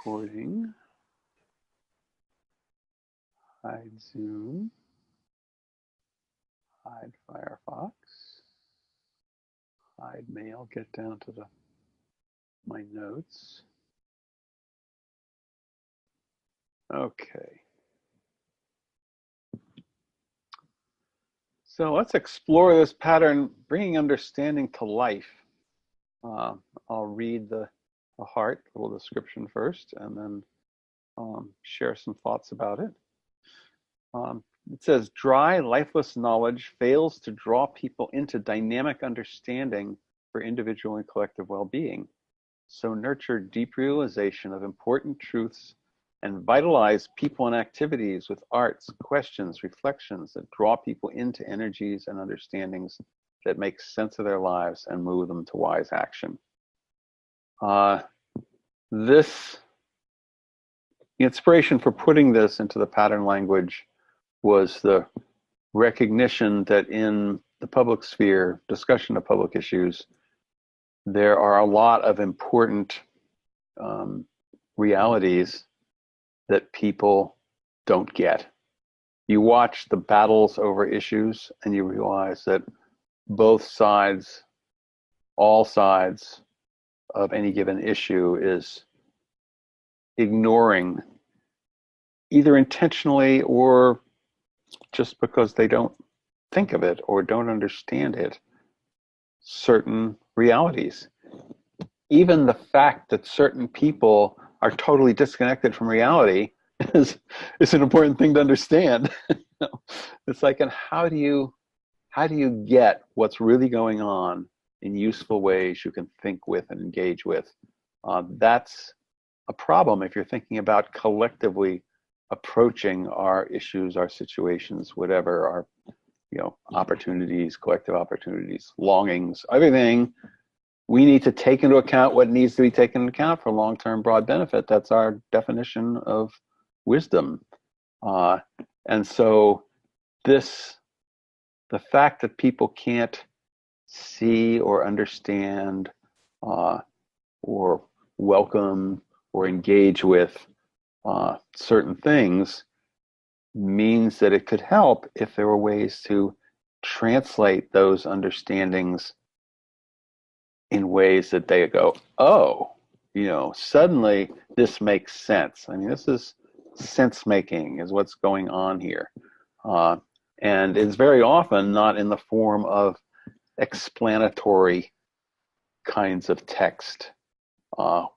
recording. Hide Zoom. Hide Firefox. Hide mail. Get down to my notes. Okay. So let's explore this pattern, bringing understanding to life. I'll read the heart, little description first, and then share some thoughts about it. It says, dry, lifeless knowledge fails to draw people into dynamic understanding for individual and collective well-being. So nurture deep realization of important truths and vitalize people and activities with arts, questions, reflections that draw people into energies and understandings that make sense of their lives and move them to wise action. The inspiration for putting this into the pattern language was the recognition that in the public sphere, discussion of public issues, there are a lot of important realities that people don't get. You watch the battles over issues and you realize that both sides, all sides of any given issue is ignoring, either intentionally or just because they don't think of it or don't understand it, certain realities. Even the fact that certain people are totally disconnected from reality is an important thing to understand. It's like, and how do you get what's really going on in useful ways you can think with and engage with? That's a problem if you're thinking about collectively approaching our issues, our situations, whatever, our opportunities, collective opportunities, longings, everything. We need to take into account what needs to be taken into account for long-term broad benefit. That's our definition of wisdom. And so the fact that people can't see or understand or welcome or engage with certain things means that it could help if there were ways to translate those understandings in ways that they go, oh, suddenly this makes sense. I mean, this is sense making is what's going on here. And it's very often not in the form of explanatory kinds of text,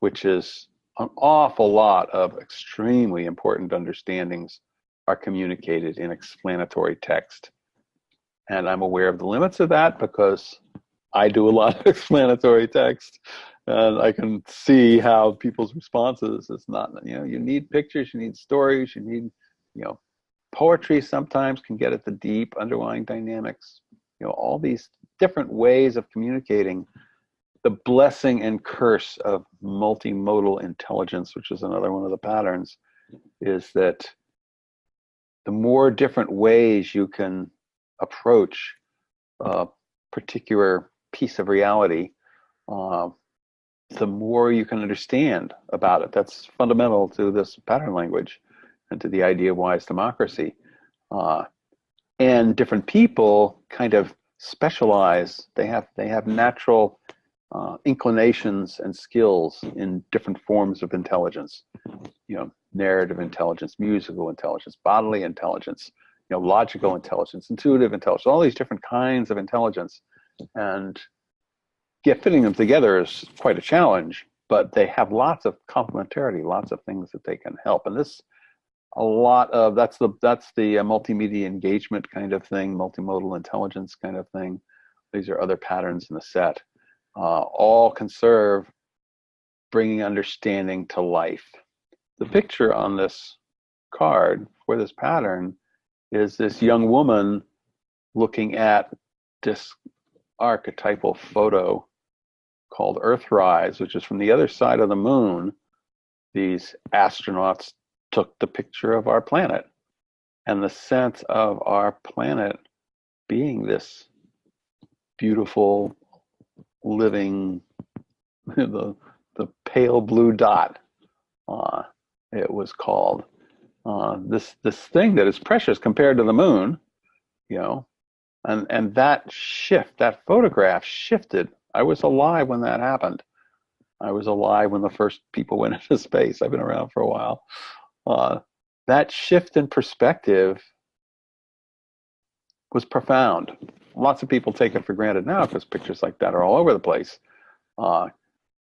which is an awful lot of extremely important understandings are communicated in explanatory text. And I'm aware of the limits of that because I do a lot of explanatory text, and I can see how people's responses is not, you need pictures, you need stories, you need, poetry sometimes can get at the deep underlying dynamics, all these different ways of communicating. The blessing and curse of multimodal intelligence, which is another one of the patterns, is that the more different ways you can approach a particular piece of reality, the more you can understand about it. That's fundamental to this pattern language and to the idea of wise democracy. And different people kind of specialize. They have natural inclinations and skills in different forms of intelligence. Narrative intelligence, musical intelligence, bodily intelligence, logical intelligence, intuitive intelligence, all these different kinds of intelligence. And fitting them together is quite a challenge, but they have lots of complementarity, lots of things that they can help. And that's the multimedia engagement kind of thing, multimodal intelligence kind of thing. These are other patterns in the set. All can serve bringing understanding to life. The picture on this card for this pattern is this young woman looking at this archetypal photo called Earthrise, which is from the other side of the moon. These astronauts took the picture of our planet, and the sense of our planet being this beautiful, living, the pale blue dot uh, it was called. This thing that is precious compared to the moon, you know, and that shift, that photograph shifted. I was alive when that happened. I was alive when the first people went into space. I've been around for a while. Uh, that shift in perspective was profound. Lots of people take it for granted now because pictures like that are all over the place. Uh,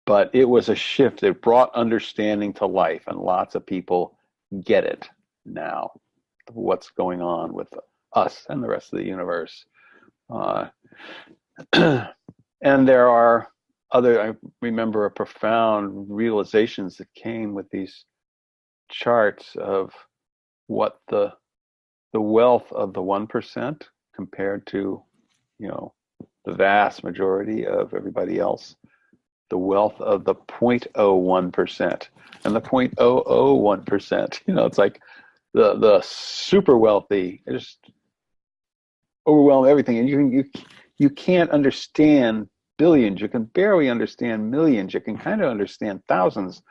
but it was a shift. It brought understanding to life, and lots of people get it now, what's going on with us and the rest of the universe. Uh, and there are I remember a profound realizations that came with these charts of what the wealth of the 1% compared to, you know, the vast majority of everybody else, the wealth of the 0.01% and the 0.001%. You know, it's like the super wealthy just overwhelm everything, and you can't understand billions. You can barely understand millions. You can kind of understand thousands,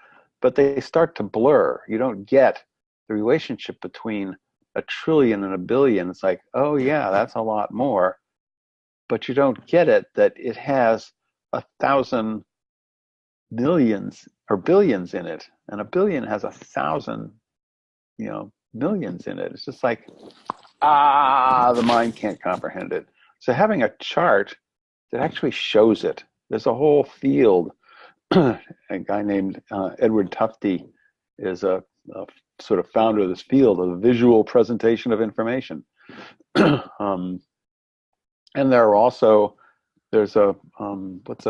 but they start to blur. You don't get the relationship between a trillion and a billion. It's like, oh yeah, that's a lot more, but you don't get it that it has 1,000 millions or billions in it, and a billion has 1,000, you know, millions in it. It's just like, the mind can't comprehend it. So having a chart that actually shows it. There's a whole field. A guy named Edward Tufte is a sort of founder of this field of visual presentation of information. And there are also, there's a what's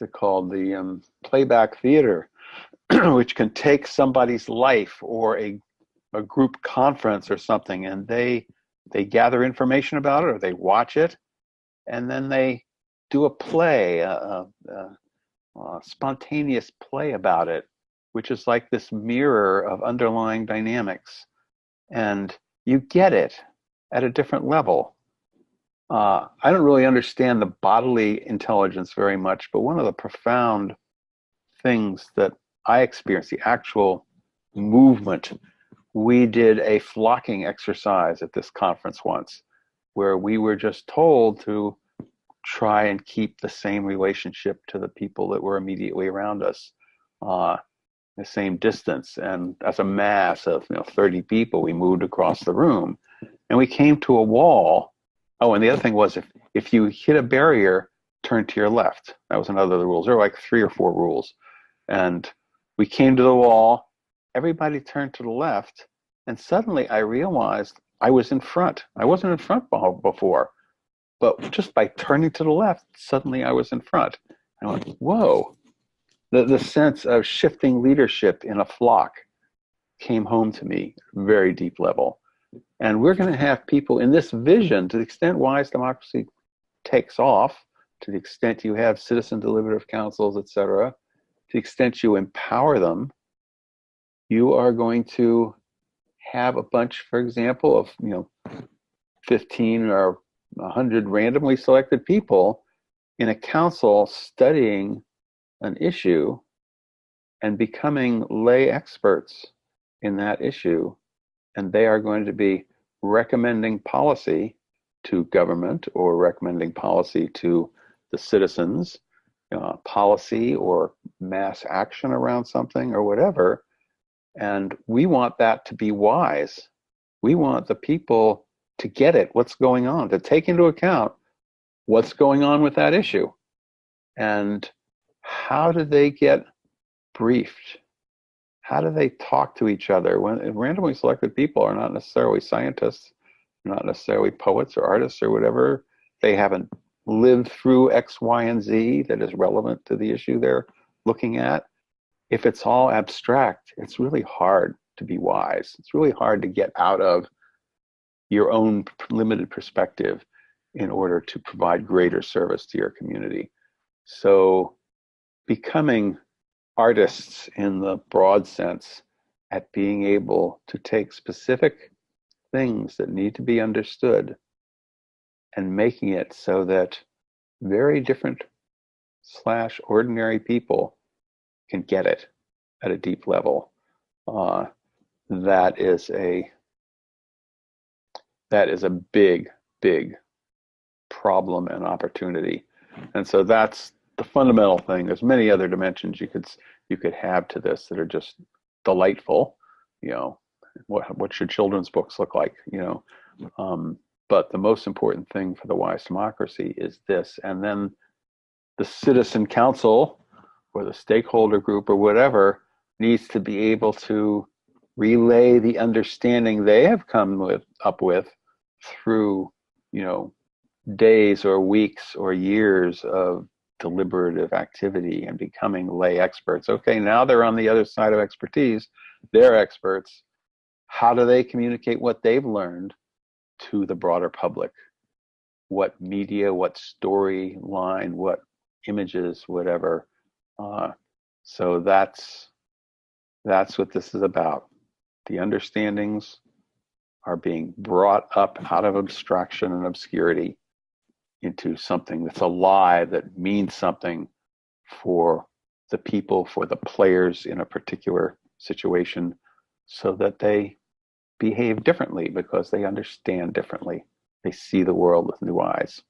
it called, the playback theater, which can take somebody's life or a group conference or something, and they gather information about it, or they watch it, and then they do a play, a spontaneous play about it, which is like this mirror of underlying dynamics, and you get it at a different level. I don't really understand the bodily intelligence very much, but one of the profound things that I experienced, the actual movement, we did a flocking exercise at this conference once, where we were just told to try and keep the same relationship to the people that were immediately around us, the same distance. And as a mass of 30 people, we moved across the room, and we came to a wall. Oh, and the other thing was, if you hit a barrier, turn to your left. That was another of the rules. There were like 3 or 4 rules. And we came to the wall, everybody turned to the left, and suddenly I realized I was in front. I wasn't in front before, but just by turning to the left, suddenly I was in front. I went, whoa. The sense of shifting leadership in a flock came home to me at a very deep level. And we're going to have people in this vision, to the extent wise democracy takes off, to the extent you have citizen deliberative councils, et cetera, to the extent you empower them, you are going to have a bunch, for example, of 15 or 100 randomly selected people in a council studying an issue and becoming lay experts in that issue, and they are going to be recommending policy to government or recommending policy to the citizens, policy or mass action around something or whatever. And we want that to be wise. We want the people to get it, what's going on, to take into account what's going on with that issue. And how do they get briefed? How do they talk to each other? When randomly selected people are not necessarily scientists, not necessarily poets or artists or whatever. They haven't lived through X, Y, and Z that is relevant to the issue they're looking at. If it's all abstract, it's really hard to be wise. It's really hard to get out of your own limited perspective in order to provide greater service to your community. So becoming artists in the broad sense at being able to take specific things that need to be understood and making it so that very different / ordinary people can get it at a deep level. Uh, that is a big, big problem and opportunity. And so that's the fundamental thing. There's many other dimensions you could have to this that are just delightful. You know, what should children's books look like? You know, but the most important thing for the wise democracy is this. And then the citizen council or the stakeholder group or whatever needs to be able to relay the understanding they have up with through, you know, days or weeks or years of deliberative activity and becoming lay experts. Okay, now they're on the other side of expertise. They're experts. How do they communicate what they've learned to the broader public? What media, what storyline, what images, whatever. So that's what this is about. The understandings are being brought up out of abstraction and obscurity into something that's alive, that means something for the people, for the players in a particular situation, so that they behave differently because they understand differently. They see the world with new eyes.